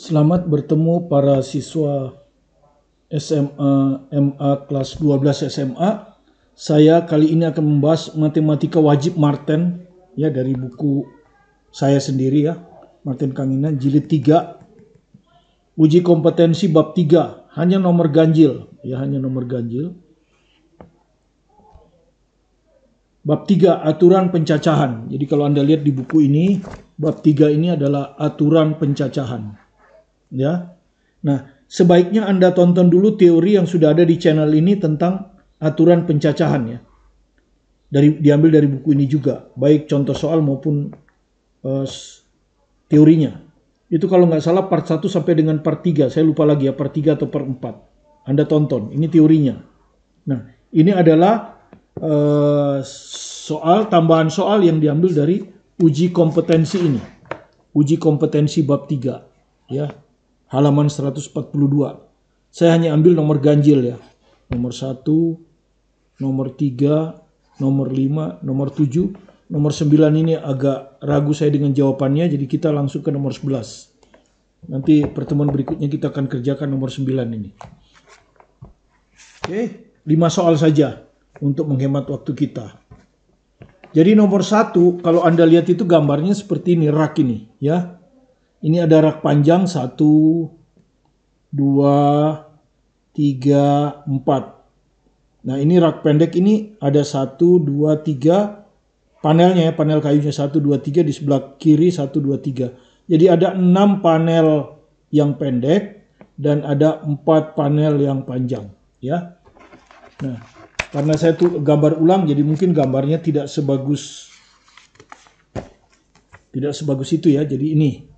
Selamat bertemu para siswa SMA MA kelas 12 SMA. Saya kali ini akan membahas matematika wajib Marten ya, dari buku saya sendiri ya, Marten Kanginan jilid 3. Uji kompetensi bab 3, hanya nomor ganjil ya, hanya nomor ganjil. Bab 3, aturan pencacahan. Jadi kalau Anda lihat di buku ini, bab 3 ini adalah aturan pencacahan. Ya. Nah, sebaiknya Anda tonton dulu teori yang sudah ada di channel ini tentang aturan pencacahan ya. Diambil dari buku ini juga, baik contoh soal maupun teorinya. Itu kalau nggak salah part 1 sampai dengan part 3. Saya lupa lagi ya, part 3 atau part 4. Anda tonton, ini teorinya. Nah, ini adalah tambahan soal yang diambil dari uji kompetensi ini. Uji kompetensi bab 3 ya. Halaman 142. Saya hanya ambil nomor ganjil ya. Nomor 1, nomor 3, nomor 5, nomor 7, nomor 9 ini agak ragu saya dengan jawabannya, jadi kita langsung ke nomor 11. Nanti pertemuan berikutnya kita akan kerjakan nomor 9 ini. Oke, 5 soal saja untuk menghemat waktu kita. Jadi nomor 1, kalau Anda lihat itu gambarnya seperti ini, rak ini ya. Ini ada rak panjang 1, 2, 3, 4. Nah ini rak pendek ini ada 1, 2, 3 panelnya ya, panel kayunya 1, 2, 3, di sebelah kiri 1, 2, 3. Jadi ada 6 panel yang pendek dan ada 4 panel yang panjang ya. Nah, karena saya tuh gambar ulang jadi mungkin gambarnya tidak sebagus itu ya. Jadi ini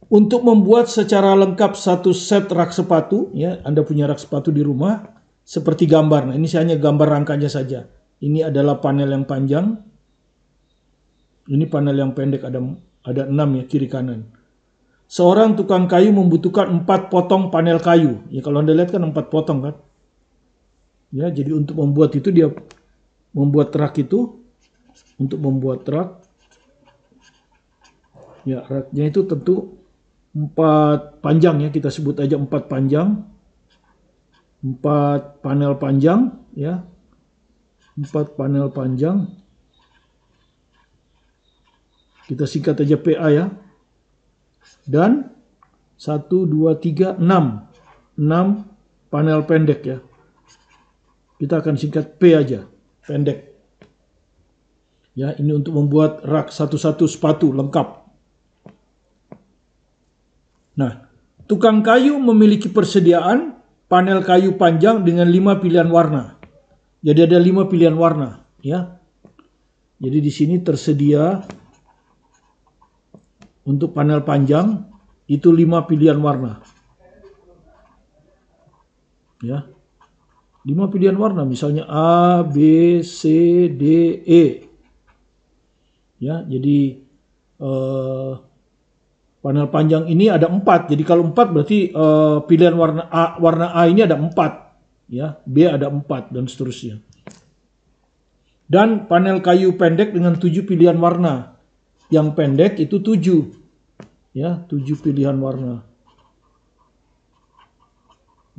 untuk membuat secara lengkap satu set rak sepatu ya, Anda punya rak sepatu di rumah seperti gambar. Nah, ini saya hanya gambar rangkanya saja. Ini adalah panel yang panjang. Ini panel yang pendek, ada 6 ya, kiri kanan. Seorang tukang kayu membutuhkan 4 potong panel kayu. Ya kalau Anda lihat kan 4 potong kan. Ya, jadi untuk membuat itu dia membuat rak itu, untuk membuat rak ya, raknya itu tentu 4 panjang ya, kita sebut aja 4 panjang. 4 panel panjang ya. 4 panel panjang. Kita singkat aja PA ya. Dan 1, 2, 3, 6 panel pendek ya. Kita akan singkat P aja, pendek. Ya, ini untuk membuat rak satu-satu sepatu lengkap. Nah, tukang kayu memiliki persediaan panel kayu panjang dengan 5 pilihan warna. Jadi ada 5 pilihan warna, ya. Jadi di sini tersedia untuk panel panjang itu 5 pilihan warna. Ya. 5 pilihan warna, misalnya A, B, C, D, E. Ya, jadi panel panjang ini ada 4. Jadi kalau 4 berarti pilihan warna A ini ada 4. Ya, B ada 4 dan seterusnya. Dan panel kayu pendek dengan 7 pilihan warna. Yang pendek itu 7. Ya, 7 pilihan warna.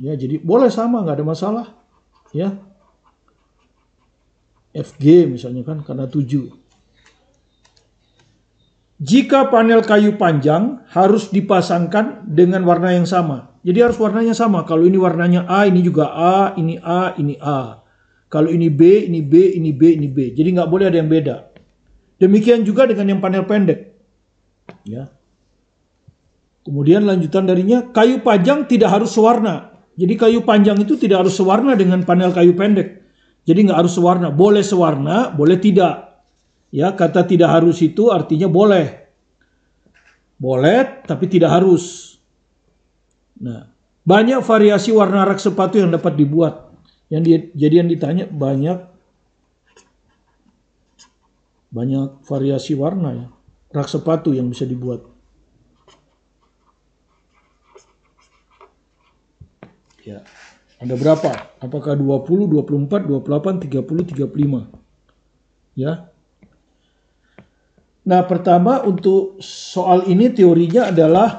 Ya, jadi boleh sama, nggak ada masalah. Ya. FG misalnya kan, karena 7. Jika panel kayu panjang harus dipasangkan dengan warna yang sama. Jadi harus warnanya sama. Kalau ini warnanya A, ini juga A, ini A, ini A. Kalau ini B, ini B, ini B, ini B. Jadi nggak boleh ada yang beda. Demikian juga dengan yang panel pendek. Ya. Kemudian lanjutan darinya, kayu panjang tidak harus sewarna. Jadi kayu panjang itu tidak harus sewarna dengan panel kayu pendek. Jadi nggak harus sewarna. Boleh sewarna, boleh tidak. Ya, kata tidak harus itu artinya boleh. Boleh, tapi tidak harus. Nah, banyak variasi warna rak sepatu yang dapat dibuat. Jadi yang ditanya banyak variasi warna ya, rak sepatu yang bisa dibuat. Ya, ada berapa? Apakah 20, 24, 28, 30, 35? Ya. Nah, pertama untuk soal ini teorinya adalah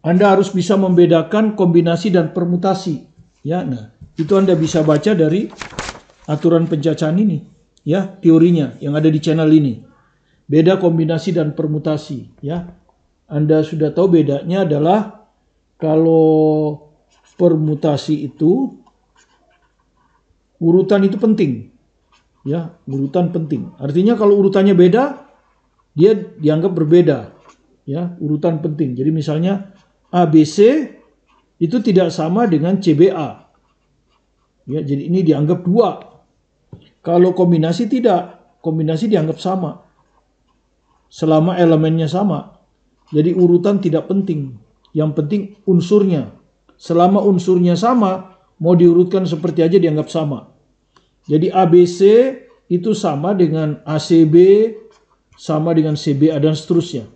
Anda harus bisa membedakan kombinasi dan permutasi. Ya, nah, itu Anda bisa baca dari aturan pencacahan ini, ya, teorinya yang ada di channel ini. Beda kombinasi dan permutasi, ya. Anda sudah tahu bedanya adalah kalau permutasi itu urutan itu penting. Ya, urutan penting. Artinya kalau urutannya beda, dia dianggap berbeda. Ya, urutan penting. Jadi misalnya ABC itu tidak sama dengan CBA. Ya, jadi ini dianggap dua. Kalau kombinasi tidak, kombinasi dianggap sama. Selama elemennya sama. Jadi urutan tidak penting. Yang penting unsurnya. Selama unsurnya sama, mau diurutkan seperti aja dianggap sama. Jadi ABC itu sama dengan ACB, sama dengan CBA dan seterusnya.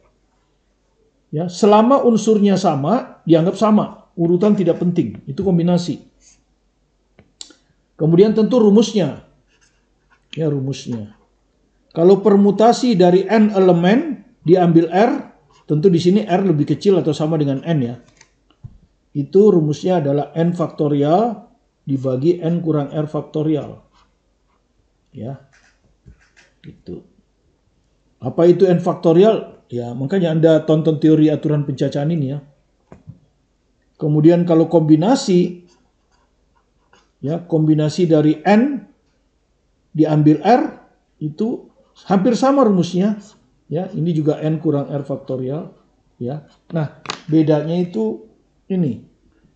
Ya, selama unsurnya sama, dianggap sama. Urutan tidak penting. Itu kombinasi. Kemudian tentu rumusnya. Ya, rumusnya. Kalau permutasi dari n elemen diambil R, tentu di sini R lebih kecil atau sama dengan n ya. Itu rumusnya adalah n faktorial dibagi n kurang R faktorial. Ya. Itu. Apa itu n faktorial? Ya, makanya Anda tonton teori aturan pencacahan ini ya. Kemudian kalau kombinasi, ya, kombinasi dari n diambil R itu hampir sama rumusnya. Ya, ini juga n kurang R faktorial. Ya. Nah, bedanya itu ini.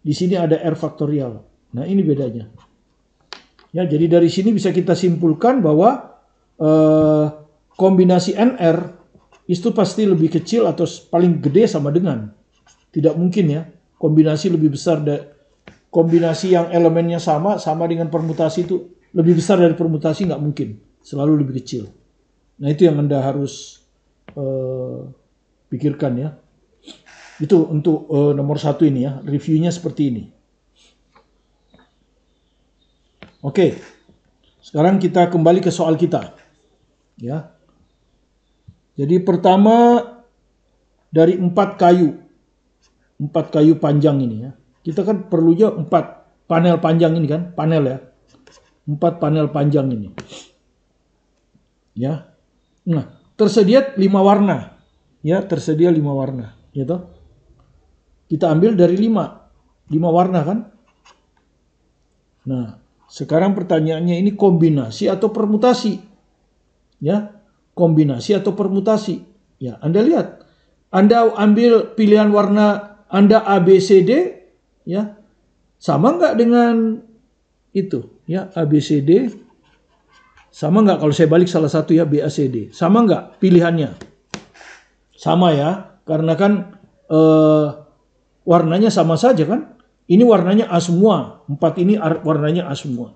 Di sini ada R faktorial. Nah, ini bedanya. Ya, jadi dari sini bisa kita simpulkan bahwa kombinasi NR itu pasti lebih kecil atau paling gede sama dengan. Tidak mungkin ya, kombinasi lebih besar kombinasi yang elemennya sama dengan permutasi itu lebih besar dari permutasi, nggak mungkin. Selalu lebih kecil. Nah, itu yang Anda harus pikirkan ya. Itu untuk nomor 1 ini ya, reviewnya seperti ini. Oke, sekarang kita kembali ke soal kita. Ya. Jadi pertama dari 4 kayu. 4 kayu panjang ini ya. Kita kan perlunya 4 panel panjang ini kan, panel ya. 4 panel panjang ini. Ya. Nah, tersedia 5 warna. Ya, tersedia 5 warna, gitu. Kita ambil dari 5 warna kan? Nah, sekarang pertanyaannya ini kombinasi atau permutasi? Ya, kombinasi atau permutasi? Ya, Anda lihat. Anda ambil pilihan warna Anda A, B, C, D, ya. Sama nggak dengan itu? Ya, A, B, C, D. Sama nggak kalau saya balik salah satu ya, B, A, C, D. Sama nggak pilihannya? Sama ya, karena kan warnanya sama saja kan? Ini warnanya A semua. 4 ini warnanya A semua.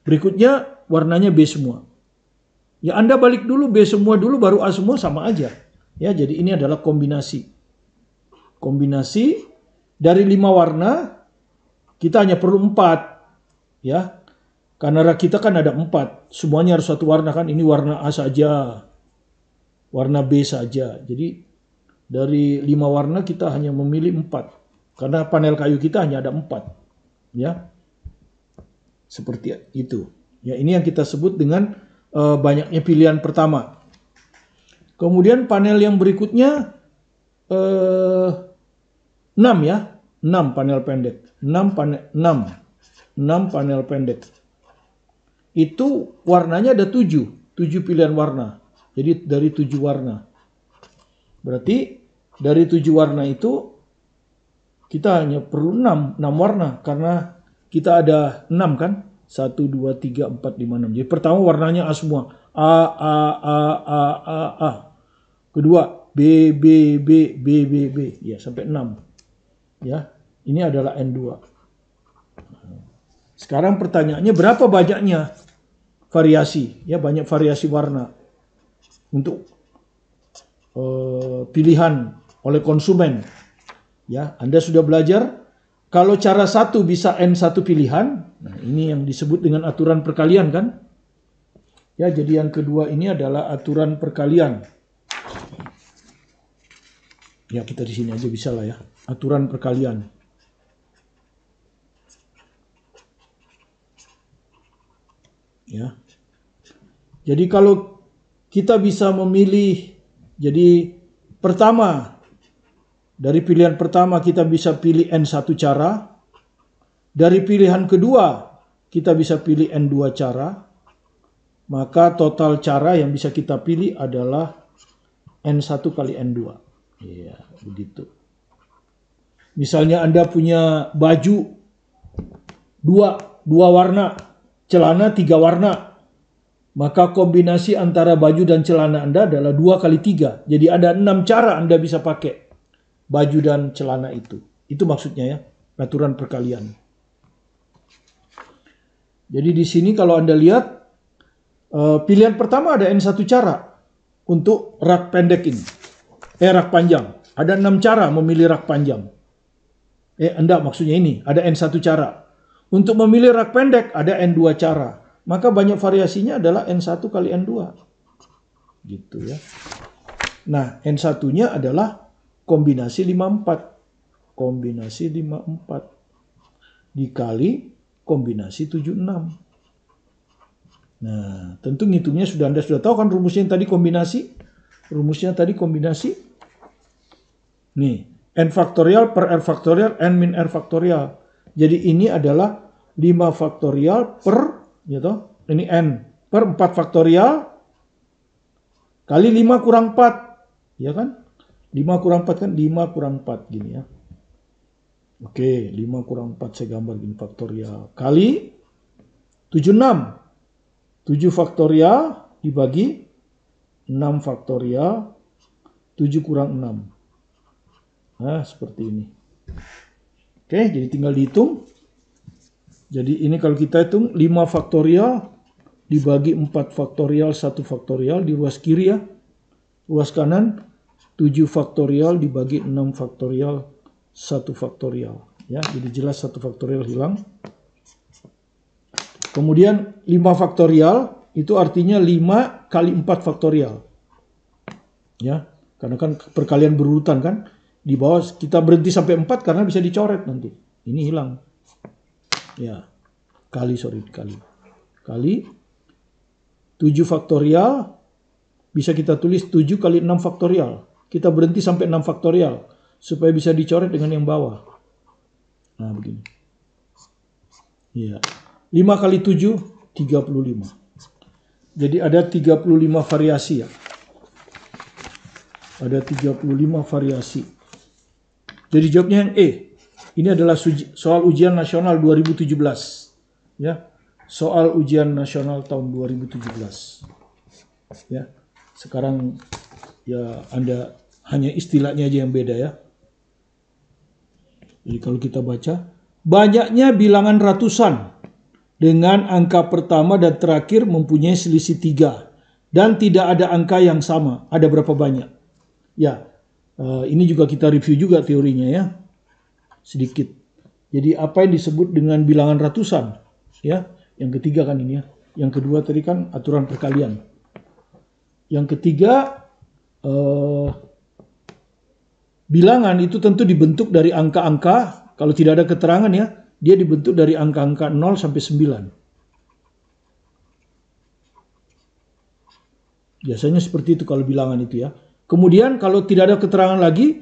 Berikutnya warnanya B semua. Ya, Anda balik dulu B semua dulu baru A semua, sama aja. Ya, jadi ini adalah kombinasi. Kombinasi dari 5 warna kita hanya perlu 4. Ya. Karena kita kan ada 4. Semuanya harus satu warna kan. Ini warna A saja. Warna B saja. Jadi dari 5 warna kita hanya memilih 4. Karena panel kayu kita hanya ada 4. Ya. Seperti itu. Ya, ini yang kita sebut dengan banyaknya pilihan pertama. Kemudian panel yang berikutnya 6 ya. 6 panel pendek. 6 panel pendek. Itu warnanya ada 7. 7 pilihan warna. Jadi dari 7 warna. Berarti dari 7 warna itu kita hanya perlu 6 warna karena kita ada 6 kan? 1, 2, 3, 4, 5, 6. Jadi pertama warnanya A semua. A. Kedua B. Ya, sampai 6. Ya, ini adalah N2. Sekarang pertanyaannya berapa banyaknya variasi? Ya, banyak variasi warna untuk pilihan oleh konsumen. Ya, Anda sudah belajar kalau cara 1 bisa N1 pilihan. Nah, ini yang disebut dengan aturan perkalian kan? Ya, jadi yang kedua ini adalah aturan perkalian. Ya kita di sini aja bisa lah ya. Aturan perkalian. Ya. Jadi kalau kita bisa memilih, jadi pertama, dari pilihan pertama kita bisa pilih N1 cara. Dari pilihan kedua kita bisa pilih N2 cara. Maka total cara yang bisa kita pilih adalah N1 kali N2. Ya, begitu. Misalnya Anda punya baju dua warna, celana 3 warna. Maka kombinasi antara baju dan celana Anda adalah 2 kali 3. Jadi ada 6 cara Anda bisa pakai baju dan celana itu. Itu maksudnya ya, aturan perkalian. Jadi di sini kalau Anda lihat, pilihan pertama ada N1 cara untuk rak pendek ini. Rak panjang. Ada 6 cara memilih rak panjang. Enggak, maksudnya ini, ada N1 cara. Untuk memilih rak pendek ada N2 cara. Maka banyak variasinya adalah N1 kali N2. Gitu ya. Nah, N1-nya adalah kombinasi 54. Kombinasi 54. Dikali kombinasi 76. Nah, tentu ngitungnya Anda sudah tahu kan rumusnya yang tadi kombinasi? Rumusnya tadi kombinasi. Nih, N faktorial per R faktorial, N min R faktorial. Jadi ini adalah 5 faktorial per gitu. Ini N per 4 faktorial kali 5 kurang 4. Ya kan? 5 kurang 4 kan 5 kurang 4 gini ya. Oke, 5 kurang 4 saya gambar gini faktorial. Kali 76. 7 faktorial dibagi 6 faktorial. 7 kurang 6. Nah, seperti ini. Oke, jadi tinggal dihitung. Jadi ini kalau kita hitung 5 faktorial dibagi 4 faktorial 1 faktorial di ruas kiri ya. Ruas kanan 7 faktorial dibagi 6 faktorial 1 faktorial. Ya, jadi jelas 1 faktorial hilang. Kemudian 5 faktorial itu artinya 5 kali 4 faktorial. Ya, karena kan perkalian berurutan kan. Di bawah kita berhenti sampai 4 karena bisa dicoret nanti. Ini hilang. Ya, kali 7 faktorial bisa kita tulis 7 kali 6 faktorial. Kita berhenti sampai 6 faktorial supaya bisa dicoret dengan yang bawah. Nah, begini. Ya. 5 kali 7 35. Jadi ada 35 variasi ya. Ada 35 variasi. Jadi jawabnya yang E. Ini adalah soal ujian nasional 2017. Ya. Soal ujian nasional tahun 2017. Ya. Sekarang ya Anda hanya istilahnya aja yang beda ya. Jadi kalau kita baca, banyaknya bilangan ratusan dengan angka pertama dan terakhir mempunyai selisih 3 dan tidak ada angka yang sama. Ada berapa banyak? Ya, ini juga kita review juga teorinya ya. Sedikit. Jadi apa yang disebut dengan bilangan ratusan? Ya, yang ketiga kan ini ya. Yang kedua tadi kan aturan perkalian. Yang ketiga, bilangan itu tentu dibentuk dari angka-angka. Kalau tidak ada keterangan ya, dia dibentuk dari angka-angka 0 sampai 9. Biasanya seperti itu kalau bilangan itu ya. Kemudian kalau tidak ada keterangan lagi,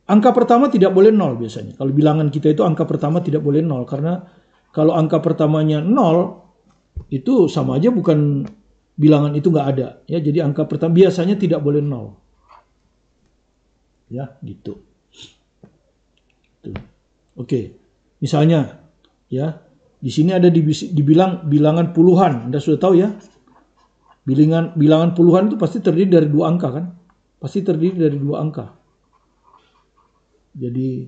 angka pertama tidak boleh 0 biasanya. Kalau bilangan kita itu angka pertama tidak boleh 0. Karena kalau angka pertamanya 0, itu sama aja bukan bilangan itu nggak ada. Ya, jadi angka pertama biasanya tidak boleh 0. Ya, gitu. Tuh. Oke, misalnya ya di sini ada dibilang bilangan puluhan. Anda sudah tahu ya, bilangan puluhan itu pasti terdiri dari 2 angka kan, pasti terdiri dari 2 angka. Jadi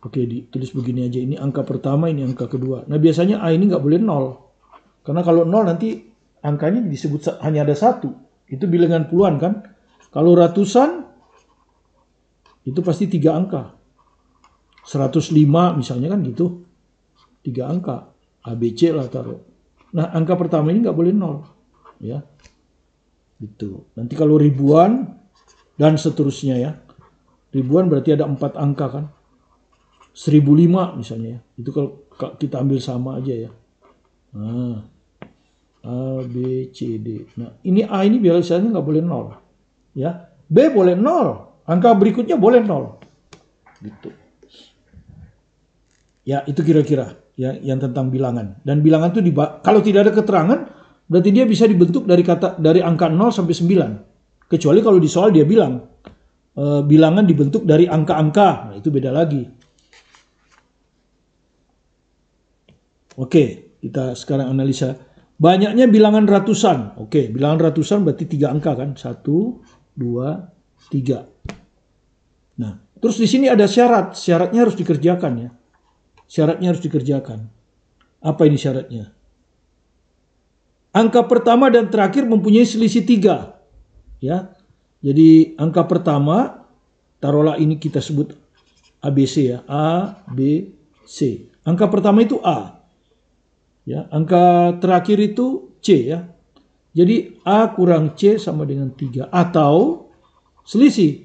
oke, ditulis begini aja, ini angka pertama, ini angka kedua. Nah biasanya A ini nggak boleh 0, karena kalau 0 nanti angkanya disebut hanya ada 1. Itu bilangan puluhan kan. Kalau ratusan itu pasti 3 angka. 105 misalnya kan gitu. 3 angka. ABC lah taruh. Nah, angka pertama ini nggak boleh 0. Ya. Gitu. Nanti kalau ribuan dan seterusnya ya. Ribuan berarti ada 4 angka kan. 1005 misalnya ya. Itu kalau kita ambil sama aja ya. Nah, A, B, C, D. Nah, ini A ini biasanya nggak boleh 0. Ya. B boleh 0. Angka berikutnya boleh 0. Gitu. Ya, itu kira-kira ya, yang tentang bilangan. Dan bilangan itu kalau tidak ada keterangan, berarti dia bisa dibentuk dari angka 0 sampai 9. Kecuali kalau di soal dia bilang bilangan dibentuk dari angka-angka. Nah, itu beda lagi. Oke, kita sekarang analisa. Banyaknya bilangan ratusan. Oke, bilangan ratusan berarti 3 angka kan? 1, 2, 3. Nah, terus di sini ada syarat. Syaratnya harus dikerjakan ya. Syaratnya harus dikerjakan. Apa ini syaratnya? Angka pertama dan terakhir mempunyai selisih 3. Ya. Jadi angka pertama, taruhlah ini kita sebut ABC ya. A, B, C. Angka pertama itu A. Ya, angka terakhir itu C ya. Jadi A kurang C sama dengan 3. Atau selisih.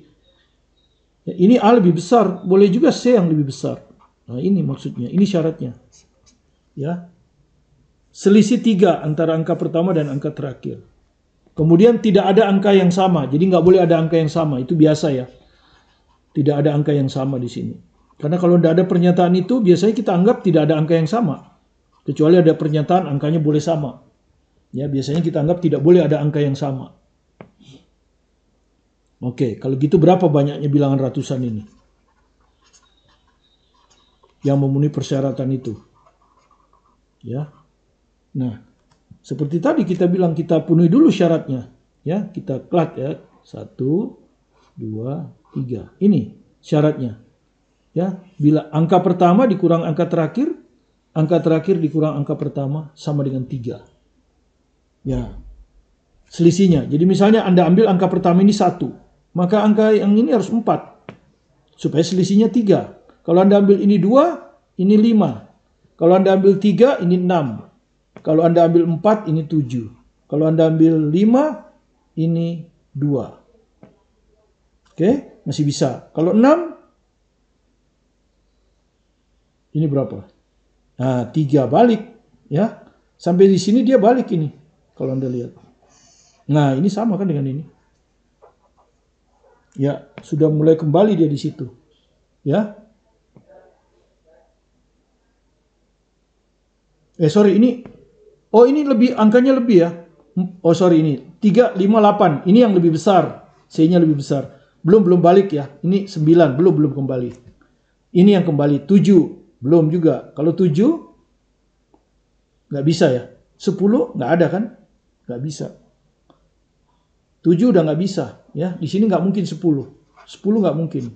Ya, ini A lebih besar. Boleh juga C yang lebih besar. Nah ini maksudnya. Ini syaratnya. Ya. Selisih 3 antara angka pertama dan angka terakhir. Kemudian tidak ada angka yang sama. Jadi nggak boleh ada angka yang sama. Itu biasa ya. Tidak ada angka yang sama di sini. Karena kalau tidak ada pernyataan itu, biasanya kita anggap tidak ada angka yang sama. Kecuali ada pernyataan angkanya boleh sama. Ya, biasanya kita anggap tidak boleh ada angka yang sama. Oke, kalau gitu berapa banyaknya bilangan ratusan ini? Yang memenuhi persyaratan itu. Ya. Nah, seperti tadi kita bilang kita penuhi dulu syaratnya. Ya, kita klat ya. 1, 2, 3. Ini syaratnya. Ya, bila angka pertama dikurang angka terakhir dikurang angka pertama sama dengan 3. Ya, selisihnya. Jadi misalnya Anda ambil angka pertama ini 1, maka angka yang ini harus 4. Supaya selisihnya 3. Kalau Anda ambil ini 2, ini 5. Kalau Anda ambil 3, ini 6. Kalau Anda ambil 4, ini 7. Kalau Anda ambil 5, ini 2. Oke, masih bisa. Kalau 6, ini berapa? Nah, 3 balik. Ya, sampai di sini dia balik ini. Kalau Anda lihat. Nah, ini sama kan dengan ini. Ya, sudah mulai kembali dia di situ. Ya. Ini. Oh, ini lebih, angkanya lebih ya. Oh, ini. 3, 5, 8. Ini yang lebih besar. C-nya lebih besar. Belum balik ya. Ini 9, belum kembali. Ini yang kembali. 7, belum juga. Kalau 7, nggak bisa ya. 10, nggak ada kan? Nggak bisa. 7 udah nggak bisa. Ya, di sini nggak mungkin 10. 10 nggak mungkin.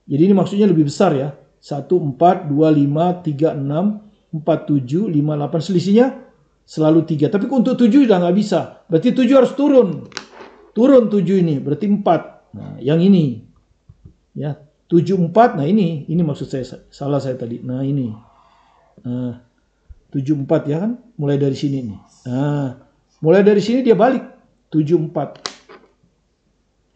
Jadi ini maksudnya lebih besar ya. 1, 4, 2, 5, 3, 6, 4, 7, 5, 8. Selisihnya selalu 3. Tapi untuk 7 udah nggak bisa. Berarti 7 harus turun. Turun 7 ini. Berarti 4. Nah, yang ini. Ya, 7, 4. Nah ini maksud saya. Salah saya tadi. Nah ini. Nah, 7, 4 ya kan. Mulai dari sini nih. Nah, mulai dari sini dia balik. 7, 4.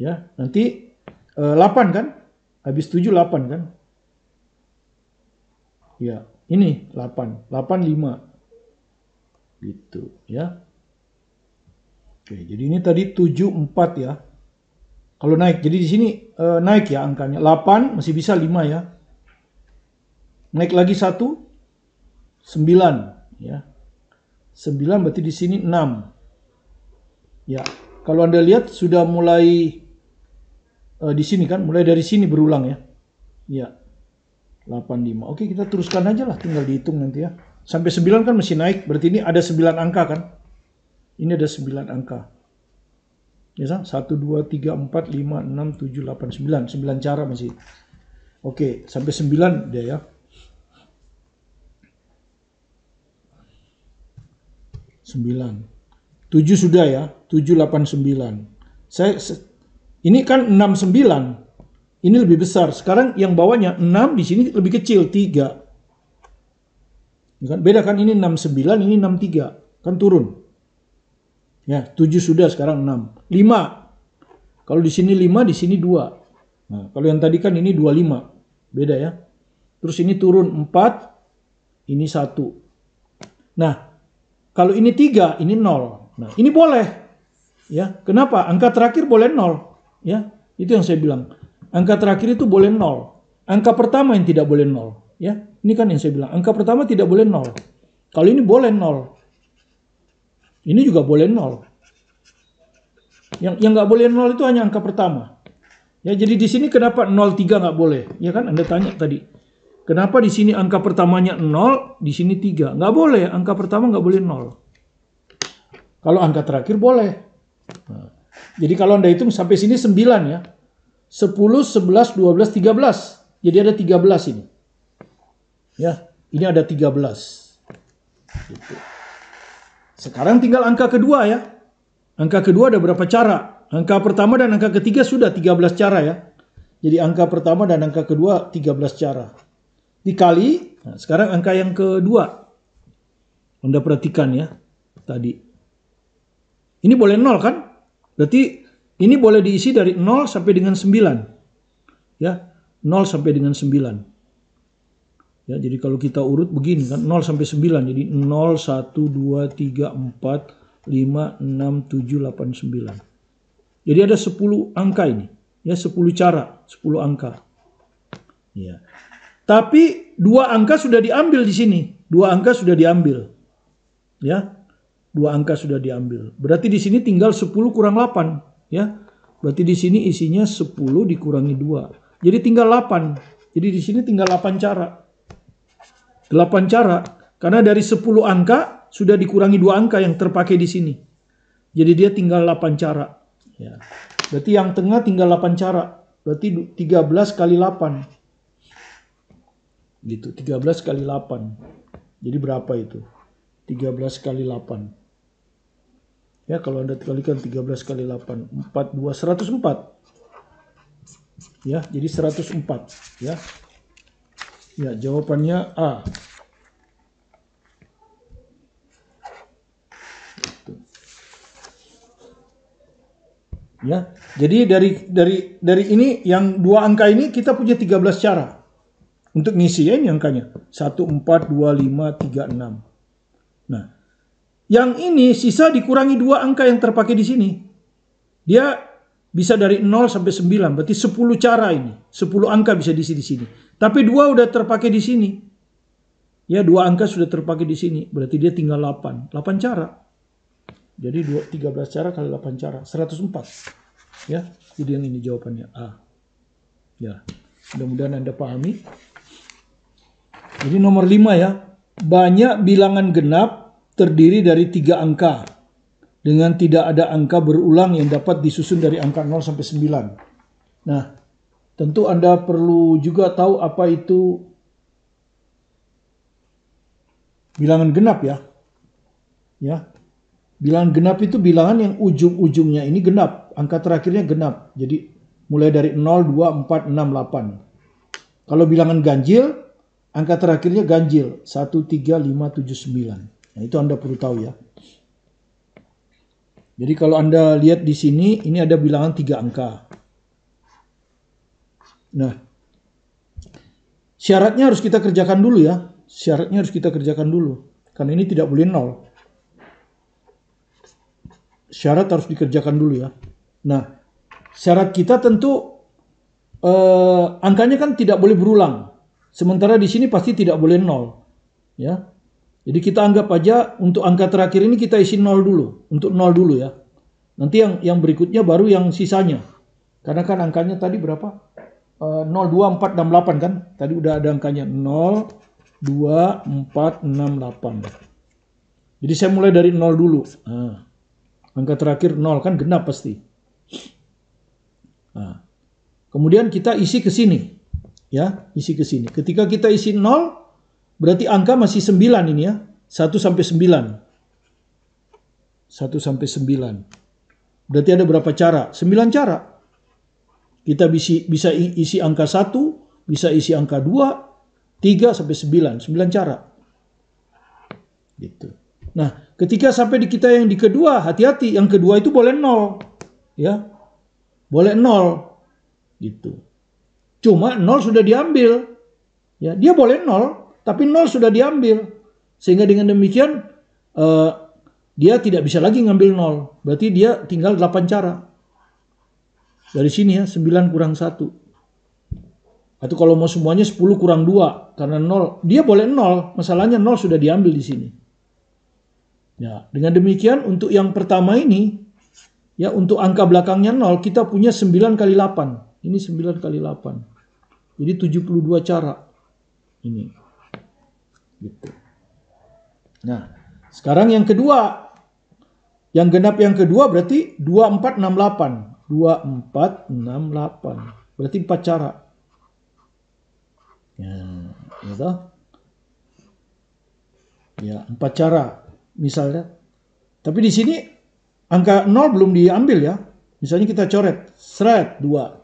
Ya, nanti 8 kan? Habis 7, 8 kan? Ya, ini 8. 8, 5. Gitu, ya. Oke, jadi ini tadi 7, 4 ya. Kalau naik, jadi di sini naik ya angkanya. 8 masih bisa 5 ya. Naik lagi 1, 9 ya. 9 berarti di sini 6. Ya, kalau Anda lihat sudah mulai di sini kan, mulai dari sini berulang ya. Ya. 8, 5. Oke, kita teruskan aja lah, tinggal dihitung nanti ya. Sampai 9 kan masih naik, berarti ini ada 9 angka kan? Ini ada 9 angka. Ya, 1, 2, 3, 4, 5, 6, 7, 8, 9. 9 cara masih. Oke, sampai 9 dia ya. 9. 7 sudah ya. 7, 8, 9. Ini kan 6, 9. Ini lebih besar. Sekarang yang bawahnya 6 di sini lebih kecil 3. Beda kan, ini 6, 9, ini 6, 3. Kan turun. Ya, 7 sudah, sekarang 6. 5. Kalau di sini 5, di sini 2. Nah, kalau yang tadi kan ini 25. Beda ya. Terus ini turun 4, ini 1. Nah, kalau ini 3, ini 0. Nah, ini boleh. Ya, kenapa? Angka terakhir boleh 0. Ya, itu yang saya bilang. Angka terakhir itu boleh 0. Angka pertama yang tidak boleh 0. Ya, ini kan yang saya bilang. Angka pertama tidak boleh 0. Kalau ini boleh 0. Ini juga boleh 0. Yang nggak boleh 0 itu hanya angka pertama. Ya, jadi di sini kenapa 03 nggak boleh? Ya kan Anda tanya tadi. Kenapa di sini angka pertamanya 0, di sini 3? Nggak boleh, angka pertama nggak boleh 0. Kalau angka terakhir boleh. Nah, jadi kalau Anda hitung sampai sini 9 ya. 10, 11, 12, 13. Jadi ada 13 ini. Ya, ini ada 13. Gitu. Sekarang tinggal angka kedua ya. Angka kedua ada berapa cara? Angka pertama dan angka ketiga sudah 13 cara ya. Jadi angka pertama dan angka kedua 13 cara. Dikali, nah sekarang angka yang kedua. Anda perhatikan ya, tadi. Ini boleh 0 kan? Berarti ini boleh diisi dari 0 sampai dengan 9. Ya, 0 sampai dengan 9. Ya, jadi kalau kita urut begini kan, 0 sampai 9. Jadi 0, 1, 2, 3, 4, 5, 6, 7, 8, 9. Jadi ada 10 angka ini. Ya, 10 cara, 10 angka. Ya. Tapi 2 angka sudah diambil di sini. 2 angka sudah diambil. Ya. 2 angka sudah diambil. Berarti di sini tinggal 10 kurang 8, ya. Berarti di sini isinya 10 dikurangi 2. Jadi tinggal 8. Jadi di sini tinggal 8 cara. 8 cara karena dari 10 angka sudah dikurangi 2 angka yang terpakai di sini. Jadi dia tinggal 8 cara, ya. Berarti yang tengah tinggal 8 cara. Berarti 13 kali 8. Gitu, 13 kali 8. Jadi berapa itu? 13 kali 8. Ya, kalau Anda kalikan 13 kali 8, 4, 2, 104. Ya, jadi 104. Ya, ya jawabannya A. Ya, jadi dari ini yang 2 angka ini kita punya 13 cara untuk ngisi ya, ini angkanya 1, 4, 2, 5, 3, 6. Nah, yang ini sisa dikurangi 2 angka yang terpakai di sini. Dia bisa dari 0 sampai 9, berarti 10 cara ini. 10 angka bisa diisi di sini. Tapi 2 udah terpakai di sini. Ya, 2 angka sudah terpakai di sini, berarti dia tinggal 8. 8 cara. Jadi 13 cara kali 8 cara, 104. Ya, jadi yang ini jawabannya A. Ya, mudah-mudahan Anda pahami. Jadi nomor 5 ya. Banyak bilangan genap terdiri dari 3 angka. Dengan tidak ada angka berulang yang dapat disusun dari angka 0 sampai 9. Nah, tentu Anda perlu juga tahu apa itu bilangan genap ya. Ya. Bilangan genap itu bilangan yang ujung-ujungnya ini genap. Angka terakhirnya genap. Jadi mulai dari 0, 2, 4, 6, 8. Kalau bilangan ganjil, angka terakhirnya ganjil. 1, 3, 5, 7, 9. Nah, itu Anda perlu tahu ya. Jadi kalau Anda lihat di sini, ini ada bilangan 3 angka. Nah, syaratnya harus kita kerjakan dulu ya. Syaratnya harus kita kerjakan dulu. Karena ini tidak boleh 0. Syarat harus dikerjakan dulu ya. Nah, syarat kita tentu angkanya kan tidak boleh berulang. Sementara di sini pasti tidak boleh 0. Ya. Jadi kita anggap aja untuk angka terakhir ini kita isi 0 dulu. Untuk 0 dulu ya. Nanti yang berikutnya baru yang sisanya. Karena kan angkanya tadi berapa? 0, 2, 4, 6, 8 kan? Tadi udah ada angkanya 0, 2, 4, 6, 8. Jadi saya mulai dari 0 dulu. Nah, angka terakhir 0 kan genap pasti. Nah, kemudian kita isi ke sini. Ya, isi ke sini. Ketika kita isi 0, berarti angka masih 9 ini ya. 1 sampai 9. 1 sampai 9. Berarti ada berapa cara? 9 cara. Kita bisa isi angka 1, bisa isi angka 2, 3 sampai 9. 9 cara. Gitu. Nah, ketika sampai di kita yang di kedua, hati-hati. Yang kedua itu boleh 0. Ya. boleh 0 gitu. Cuma 0 sudah diambil. Ya, dia boleh 0, tapi 0 sudah diambil. Sehingga dengan demikian dia tidak bisa lagi ngambil 0. Berarti dia tinggal 8 cara. Dari sini ya, 9 kurang 1. Atau kalau mau semuanya 10 kurang 2. Karena 0, dia boleh 0. Masalahnya 0 sudah diambil di sini. Ya, dengan demikian untuk yang pertama ini, ya untuk angka belakangnya 0, kita punya 9 kali 8. Ini 9 kali 8. Jadi 72 cara. Ini. Gitu. Nah, sekarang yang kedua. Yang genap yang kedua berarti 2468. 2468. Berarti 4 cara. Ya, gitu. Ya, 4 cara misalnya. Tapi di sini angka 0 belum diambil ya. Misalnya kita coret seret 2.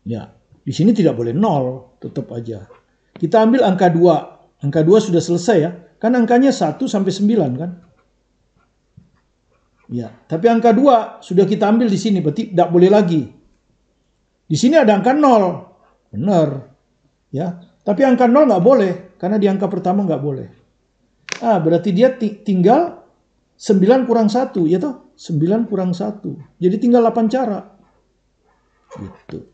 Ya, di sini tidak boleh 0, tetap aja. Kita ambil angka 2. Angka 2 sudah selesai ya. Kan angkanya 1 sampai 9 kan? Ya, tapi angka 2 sudah kita ambil di sini, berarti tidak boleh lagi. Di sini ada angka 0. Benar. Ya, tapi angka 0 nggak boleh karena di angka pertama nggak boleh. Berarti dia tinggal 9 kurang 1, ya toh? 9 kurang 1. Jadi tinggal 8 cara. Gitu.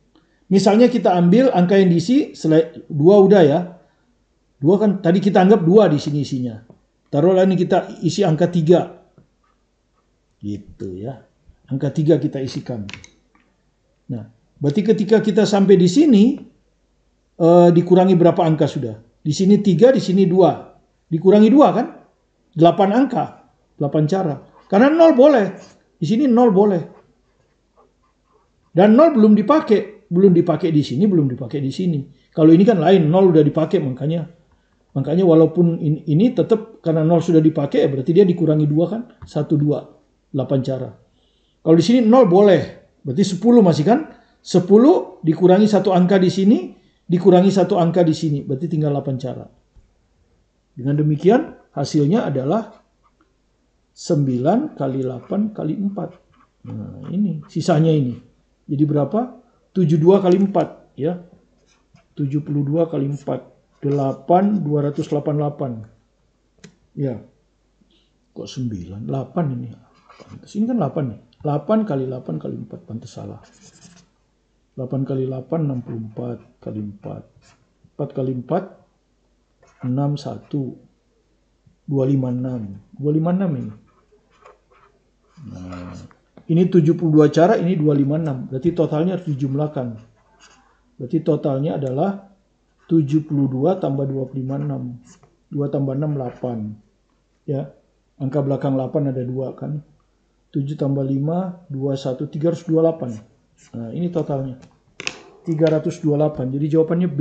Misalnya kita ambil angka yang diisi 2 udah ya. 2 kan tadi kita anggap 2 di sini isinya. Taruhlah ini kita isi angka 3. Gitu ya. Angka 3 kita isikan. Nah, berarti ketika kita sampai di sini dikurangi berapa angka sudah? Di sini 3, di sini 2. Dikurangi 2 kan? 8 angka. 8 cara. Karena 0 boleh. Di sini 0 boleh. Dan 0 belum dipakai. Belum dipakai di sini, belum dipakai di sini. Kalau ini kan lain, 0 udah dipakai makanya walaupun ini tetap karena 0 sudah dipakai ya berarti dia dikurangi 2 kan? 1, 2. 8 cara. Kalau di sini 0 boleh. Berarti 10 masih kan? 10 dikurangi 1 angka di sini, dikurangi 1 angka di sini. Berarti tinggal 8 cara. Dengan demikian hasilnya adalah 9 kali 8 kali 4. Nah ini sisanya ini. Jadi berapa? 72 kali 4 ya. 72 kali 4. 8, 288. Ya. Kok 9? 8 ini. Pantes. Ini kan 8 nih. 8 kali 8 kali 4. Pantes salah. 8 kali 8, 64 kali 4. 4 kali 4, 61. 256. 256 ini. Nah, ini 72 cara, ini 256. Berarti totalnya harus dijumlahkan. Berarti totalnya adalah 72 tambah 256. 2 tambah 6, 8. Ya. Angka belakang 8 ada 2 kan. 7 tambah 5, 21, 328. Nah, ini totalnya. 328. Jadi jawabannya B.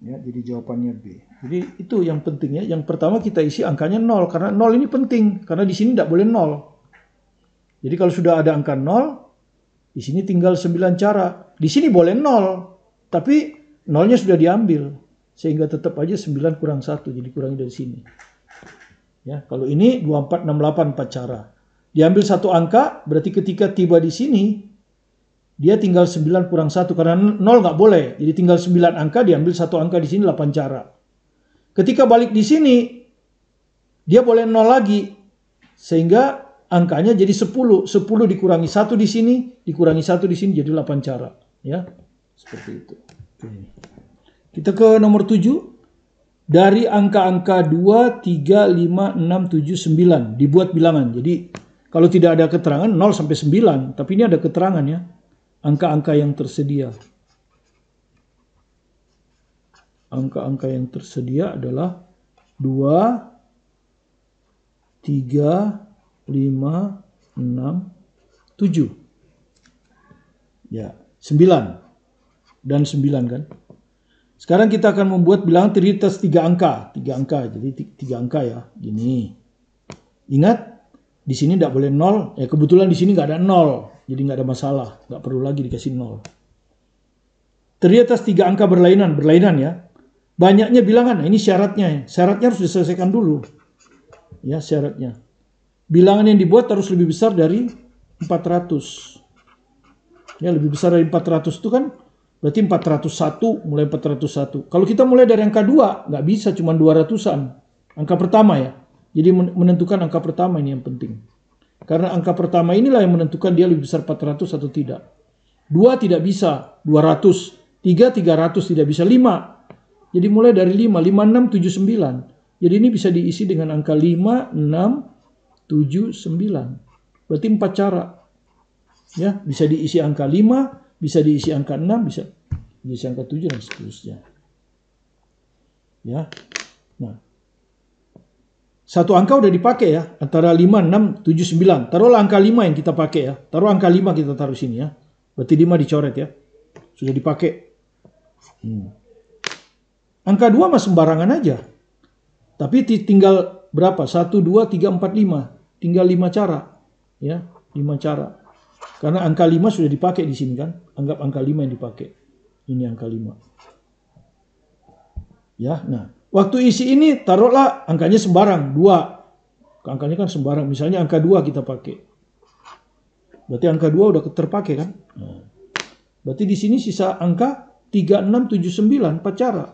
Ya, jadi jawabannya B. Jadi itu yang penting ya. Yang pertama kita isi angkanya 0. Karena 0 ini penting. Karena di sini tidak boleh 0. Jadi kalau sudah ada angka 0, di sini tinggal 9 cara. Di sini boleh 0. Tapi 0-nya sudah diambil. Sehingga tetap aja 9 kurang 1. Jadi kurangi dari sini. Ya, kalau ini 2468 4 cara. Diambil 1 angka, berarti ketika tiba di sini, dia tinggal 9 kurang 1. Karena 0 nggak boleh. Jadi tinggal 9 angka, diambil 1 angka di sini 8 cara. Ketika balik di sini, dia boleh 0 lagi. Sehingga angkanya jadi 10. 10 dikurangi 1 di sini, dikurangi 1 di sini, jadi 8 cara. Ya, seperti itu. Oke. Kita ke nomor 7. Dari angka-angka 2, 3, 5, 6, 7, 9. Dibuat bilangan. Jadi kalau tidak ada keterangan 0 sampai 9. Tapi ini ada keterangan ya. Angka-angka yang tersedia. Angka-angka yang tersedia adalah 2, 3, 5, 6, 7. Ya, 9. Dan 9 kan. Sekarang kita akan membuat bilangan terdiri atas 3 angka. 3 angka, jadi 3 angka ya. Gini. Ingat, di sini tidak boleh 0. Ya kebetulan di sini nggak ada 0. Jadi nggak ada masalah. Nggak perlu lagi dikasih 0. Terdiri atas 3 angka berlainan. Berlainan ya. Banyaknya bilangan. Nah, ini syaratnya. Syaratnya harus diselesaikan dulu. Ya, syaratnya. bilangan yang dibuat harus lebih besar dari 400. Ya, lebih besar dari 400 itu kan berarti 401, mulai 401. Kalau kita mulai dari angka 2, nggak bisa, cuma 200-an. Angka pertama ya. Jadi menentukan angka pertama ini yang penting. Karena angka pertama inilah yang menentukan dia lebih besar 400 atau tidak. 2 tidak bisa, 200. 3, 300 tidak bisa, 5. Jadi mulai dari 5, 5, 6, 7, 9. Jadi ini bisa diisi dengan angka 5, 6, 7, 9. Berarti 4 cara. Ya, bisa diisi angka 5, bisa diisi angka 6, bisa diisi angka 7 dan seterusnya. Ya. Nah, satu angka udah dipakai ya, antara 5, 6, 7, 9. Taruhlah angka 5 yang kita pakai ya. Taruh angka 5 kita taruh sini ya. Berarti 5 dicoret ya. Sudah dipakai. Angka 2 mah sembarangan aja. Tapi tinggal berapa? 1, 2, 3, 4, 5. Tinggal 5 cara. Ya, 5 cara. Karena angka 5 sudah dipakai di sini kan. Anggap angka 5 yang dipakai. Ini angka 5. Ya, nah. Waktu isi ini taruhlah angkanya sembarang. 2. Angkanya kan sembarang. Misalnya angka 2 kita pakai. Berarti angka 2 udah terpakai kan. Nah. Berarti di sini sisa angka 3, 6, 7, 9. 4 cara.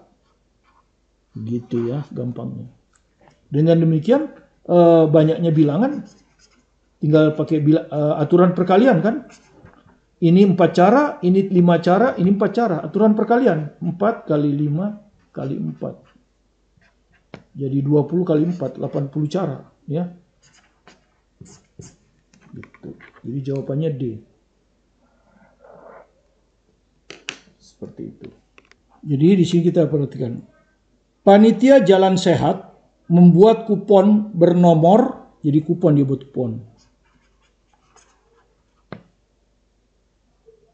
Gitu ya gampangnya. Dengan demikian banyaknya bilangan. Tinggal pakai aturan perkalian kan. Ini 4 cara, ini 5 cara, ini 4 cara. Aturan perkalian. 4 kali 5 kali 4. Jadi 20 kali 4, 80 cara. Ya. Gitu. Jadi jawabannya D. Seperti itu. Jadi di sini kita perhatikan. Panitia Jalan Sehat membuat kupon bernomor. Jadi kupon dia buat kupon.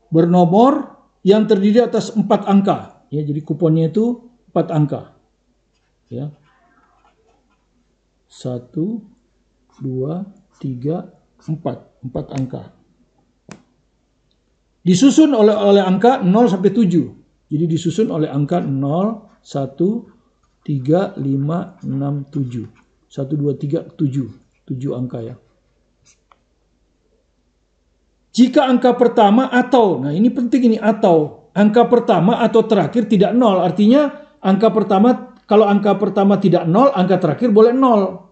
Bernomor yang terdiri atas 4 angka. Ya, jadi kuponnya itu 4 angka. Ya. 1, 2, 3, 4. 4 angka. Disusun oleh angka 0 sampai 7. Jadi disusun oleh angka 0, 1, 3, 5, 6, 7. 1, 2, 3, 7. 7 angka ya. Jika angka pertama atau, nah ini penting ini atau, angka pertama atau terakhir tidak 0. Artinya angka pertama, kalau angka pertama tidak 0, angka terakhir boleh 0.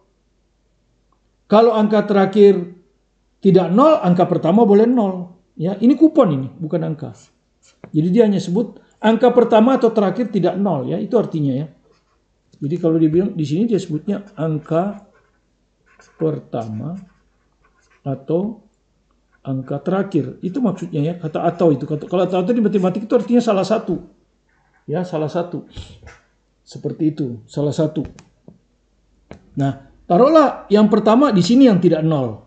Kalau angka terakhir tidak 0, angka pertama boleh 0. Ya, ini kupon ini, bukan angka. Jadi dia hanya sebut angka pertama atau terakhir tidak 0 ya, itu artinya ya. Jadi kalau dibilang di sini dia sebutnya angka pertama atau angka terakhir. Itu maksudnya ya, kata atau itu. Kalau atau di matematik itu artinya salah satu. Ya, salah satu. Seperti itu, salah satu. Nah, taruhlah yang pertama di sini yang tidak 0.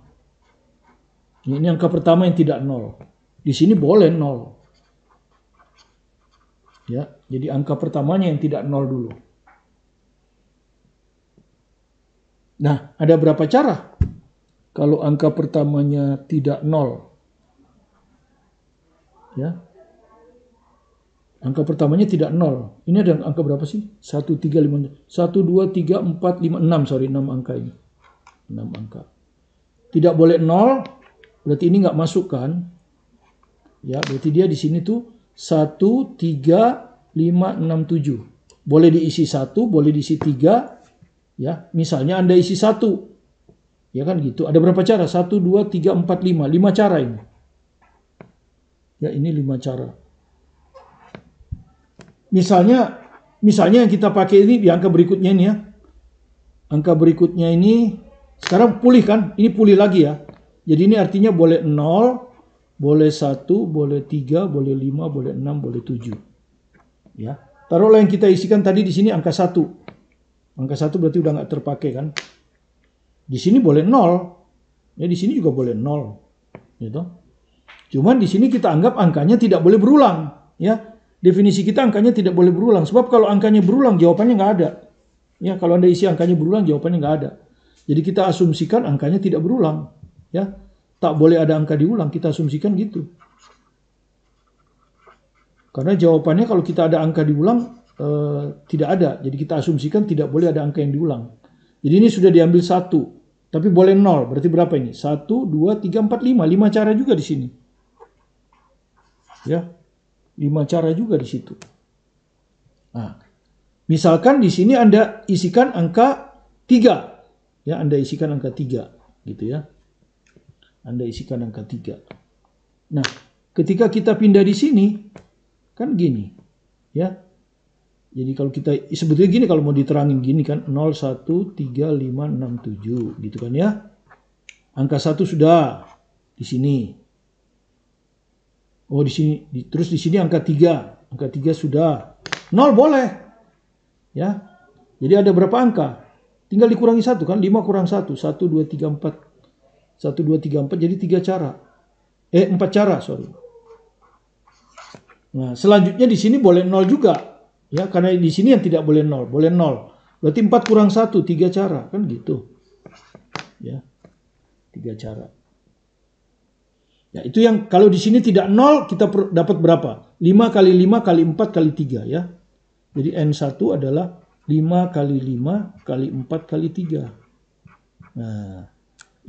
Ini angka pertama yang tidak 0. Di sini boleh 0. Ya, jadi angka pertamanya yang tidak 0 dulu. Nah, ada berapa cara? Kalau angka pertamanya tidak 0. Ya. Angka pertamanya tidak 0. Ini ada angka berapa sih? 1, 3, 5. 1, 2, 3, 4, 5, 6. Sorry, 6 angka ini. 6 angka. Tidak boleh 0. Berarti ini nggak masuk kan? Ya, berarti dia di sini tuh 1, 3, 5, 6, 7. Boleh diisi 1, boleh diisi 3. Ya, misalnya Anda isi 1. Ya kan gitu. Ada berapa cara? 1, 2, 3, 4, 5. 5 cara ini. Ya, ini 5 cara. Misalnya yang kita pakai ini di angka berikutnya ini ya. Angka berikutnya ini sekarang pulih kan? Ini pulih lagi ya. Jadi ini artinya boleh 0, boleh 1, boleh 3, boleh 5, boleh 6, boleh 7. Ya. Taruhlah yang kita isikan tadi di sini angka 1. Angka 1 berarti udah nggak terpakai kan? Di sini boleh 0. Ya, di sini juga boleh 0. Gitu. Cuman di sini kita anggap angkanya tidak boleh berulang. Ya. Definisi kita angkanya tidak boleh berulang. Sebab kalau angkanya berulang, jawabannya nggak ada. Ya, kalau Anda isi angkanya berulang, jawabannya nggak ada. Jadi kita asumsikan angkanya tidak berulang. Ya, tak boleh ada angka diulang. Kita asumsikan gitu. Karena jawabannya kalau kita ada angka diulang, tidak ada. Jadi kita asumsikan tidak boleh ada angka yang diulang. Jadi ini sudah diambil 1. Tapi boleh 0. Berarti berapa ini? 1, 2, 3, 4, 5. 5 cara juga di sini. Ya. 5 cara juga di situ. Nah, misalkan di sini Anda isikan angka 3. Ya, Anda isikan angka 3 gitu ya. Anda isikan angka 3. Nah, ketika kita pindah di sini kan gini. Ya. Jadi kalau kita sebetulnya gini, kalau mau diterangin gini kan 0, 1, 3, 5, 6, 7 gitu kan ya. Angka 1 sudah di sini. Oh di sini, terus di sini angka 3. Angka 3 sudah. 0 boleh. Ya. Jadi ada berapa angka? Tinggal dikurangi 1 kan, 5 kurang 1. 1, 2, 3, 4. 1, 2, 3, 4 jadi 3 cara. 4 cara, sorry. Nah, selanjutnya di sini boleh 0 juga. Ya, karena di sini yang tidak boleh 0, boleh 0. Berarti 4 kurang 1, 3 cara, kan gitu. Ya. 3 cara. Ya, itu yang kalau di sini tidak 0 kita dapat berapa? 5 kali 5 kali 4 kali 3 ya. Jadi N1 adalah 5 kali 5 kali 4 kali 3. Nah,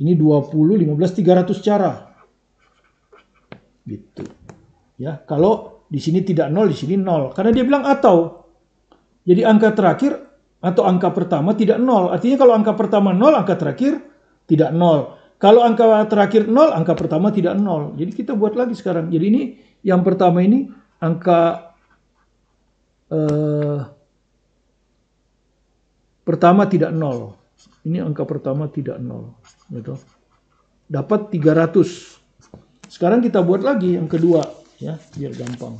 ini 20, 15, 300 cara. Gitu. Ya, kalau di sini tidak 0, di sini 0. Karena dia bilang atau. Jadi angka terakhir atau angka pertama tidak 0. Artinya kalau angka pertama 0, angka terakhir tidak 0. Kalau angka terakhir 0, angka pertama tidak 0. Jadi kita buat lagi sekarang. Jadi ini yang pertama ini angka pertama tidak 0. Ini angka pertama tidak 0. Gitu. Dapat 300. Sekarang kita buat lagi yang kedua. Ya, biar gampang.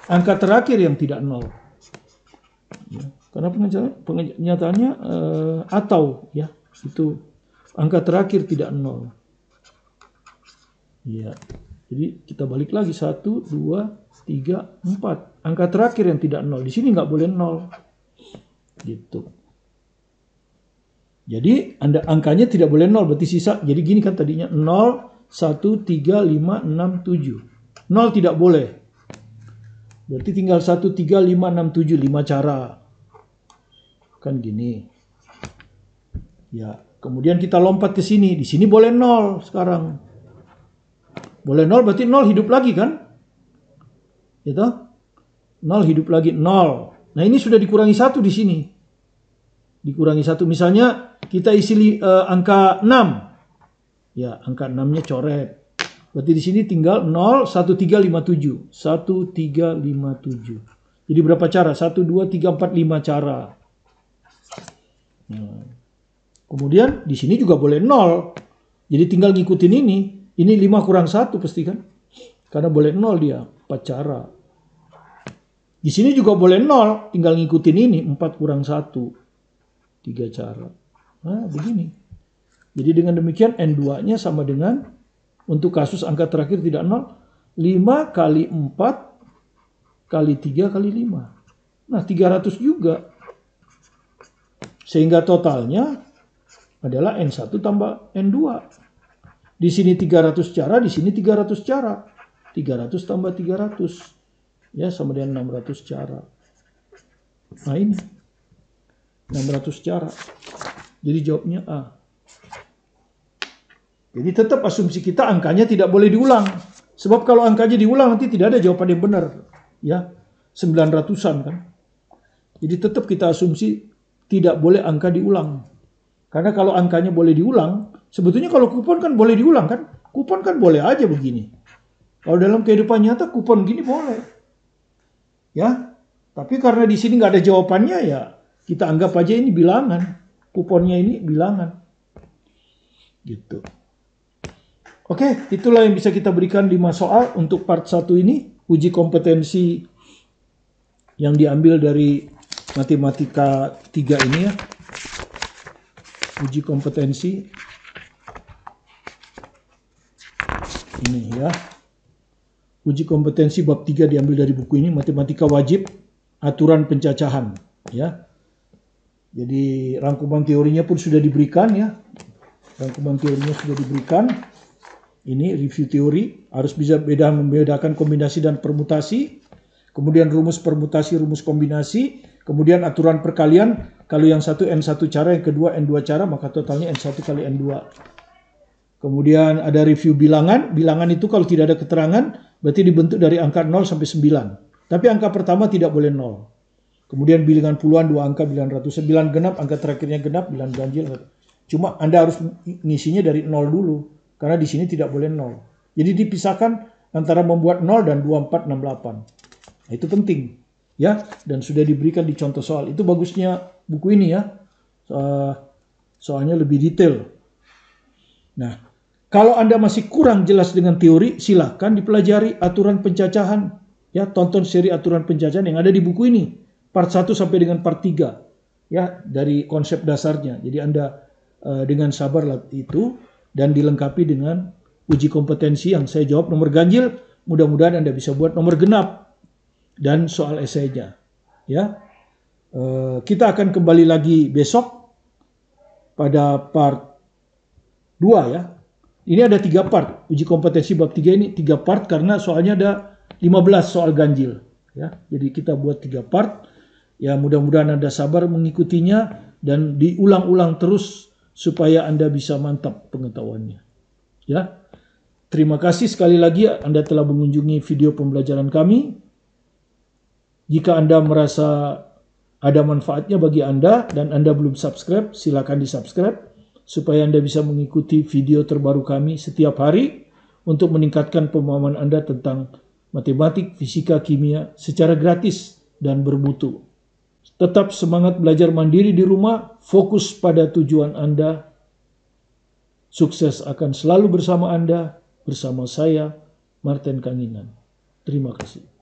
Angka terakhir yang tidak 0. Ya, karena penyataannya atau ya, itu angka terakhir tidak 0. Ya. Jadi kita balik lagi 1, 2, 3, 4. Angka terakhir yang tidak 0. Di sini nggak boleh 0. Gitu. Jadi angkanya tidak boleh 0, berarti sisa. Jadi gini kan tadinya 0, 1, 3, 5, 6, 7. 0 tidak boleh. Berarti tinggal 1, 3, 5, 6, 7. 5 cara. Kan gini. Ya, kemudian kita lompat ke sini. Di sini boleh 0 sekarang. Boleh 0 berarti 0 hidup lagi kan? Gitu? 0 hidup lagi 0. Nah, ini sudah dikurangi 1 di sini. Dikurangi 1. Misalnya kita isi angka 6. Ya, angka 6-nya coret. Berarti di sini tinggal 0, 1, 3, 5, 7. 1, 3, 5, 7. Jadi berapa cara? 1, 2, 3, 4, 5 cara. Nah. Kemudian di sini juga boleh 0. Jadi tinggal ngikutin ini. Ini 5 kurang 1 pasti kan? Karena boleh 0 dia. 4 cara. Di sini juga boleh 0. Tinggal ngikutin ini. 4 kurang 1. 3 cara. Nah begini. Jadi dengan demikian N2-nya sama dengan untuk kasus angka terakhir tidak 0, 5 kali 4 kali 3 kali 5. Nah, 300 juga. Sehingga totalnya adalah N1 tambah N2. Di sini 300 cara, di sini 300 cara. 300 tambah 300. Ya, sama dengan 600 cara. Nah, ini. 600 cara. Jadi jawabnya A. Jadi tetap asumsi kita angkanya tidak boleh diulang. Sebab kalau angkanya diulang nanti tidak ada jawaban yang benar. Ya, 900-an kan. Jadi tetap kita asumsi tidak boleh angka diulang. Karena kalau angkanya boleh diulang, sebetulnya kalau kupon kan boleh diulang kan. Kupon kan boleh aja begini. Kalau dalam kehidupan nyata kupon gini boleh. Ya, tapi karena di sini nggak ada jawabannya ya kita anggap aja ini bilangan. Kuponnya ini bilangan. Gitu. Oke, itulah yang bisa kita berikan 5 soal untuk part 1 ini. Uji kompetensi yang diambil dari matematika 3 ini ya. Uji kompetensi. Ini ya. Uji kompetensi bab 3 diambil dari buku ini. Matematika wajib, aturan pencacahan. Ya. Jadi rangkuman teorinya pun sudah diberikan ya. Rangkuman teorinya sudah diberikan. Ini review teori, harus bisa membedakan kombinasi dan permutasi. Kemudian rumus permutasi, rumus kombinasi. Kemudian aturan perkalian. Kalau yang satu N1 cara, yang kedua N2 cara, maka totalnya N1 kali N2. Kemudian ada review bilangan. Bilangan itu kalau tidak ada keterangan, berarti dibentuk dari angka 0 sampai 9. Tapi angka pertama tidak boleh 0. Kemudian bilangan puluhan, 2 angka, bilangan ratusan, bilangan genap, angka terakhirnya genap, bilangan ganjil. Cuma Anda harus ngisinya dari 0 dulu. Karena di sini tidak boleh 0. Jadi dipisahkan antara membuat 0 dan 2468. Nah, itu penting. Ya, dan sudah diberikan di contoh soal. Itu bagusnya buku ini ya. Soalnya lebih detail. Nah, kalau Anda masih kurang jelas dengan teori, silahkan dipelajari aturan pencacahan. Ya, tonton seri aturan pencacahan yang ada di buku ini. Part 1 sampai dengan part 3. Ya, dari konsep dasarnya. Jadi Anda dengan sabar itu dan dilengkapi dengan uji kompetensi yang saya jawab nomor ganjil. Mudah-mudahan Anda bisa buat nomor genap dan soal esainya. Ya, kita akan kembali lagi besok pada part 2 ya. Ini ada 3 part. Uji kompetensi bab 3 ini 3 part karena soalnya ada 15 soal ganjil. Ya, jadi kita buat 3 part. Ya, mudah-mudahan Anda sabar mengikutinya dan diulang-ulang terus supaya Anda bisa mantap pengetahuannya. Ya. Terima kasih sekali lagi Anda telah mengunjungi video pembelajaran kami. Jika Anda merasa ada manfaatnya bagi Anda dan Anda belum subscribe, silakan di-subscribe supaya Anda bisa mengikuti video terbaru kami setiap hari untuk meningkatkan pemahaman Anda tentang matematik, fisika, kimia secara gratis dan bermutu. Tetap semangat belajar mandiri di rumah, fokus pada tujuan Anda. Sukses akan selalu bersama Anda, bersama saya, Martin Kanginan. Terima kasih.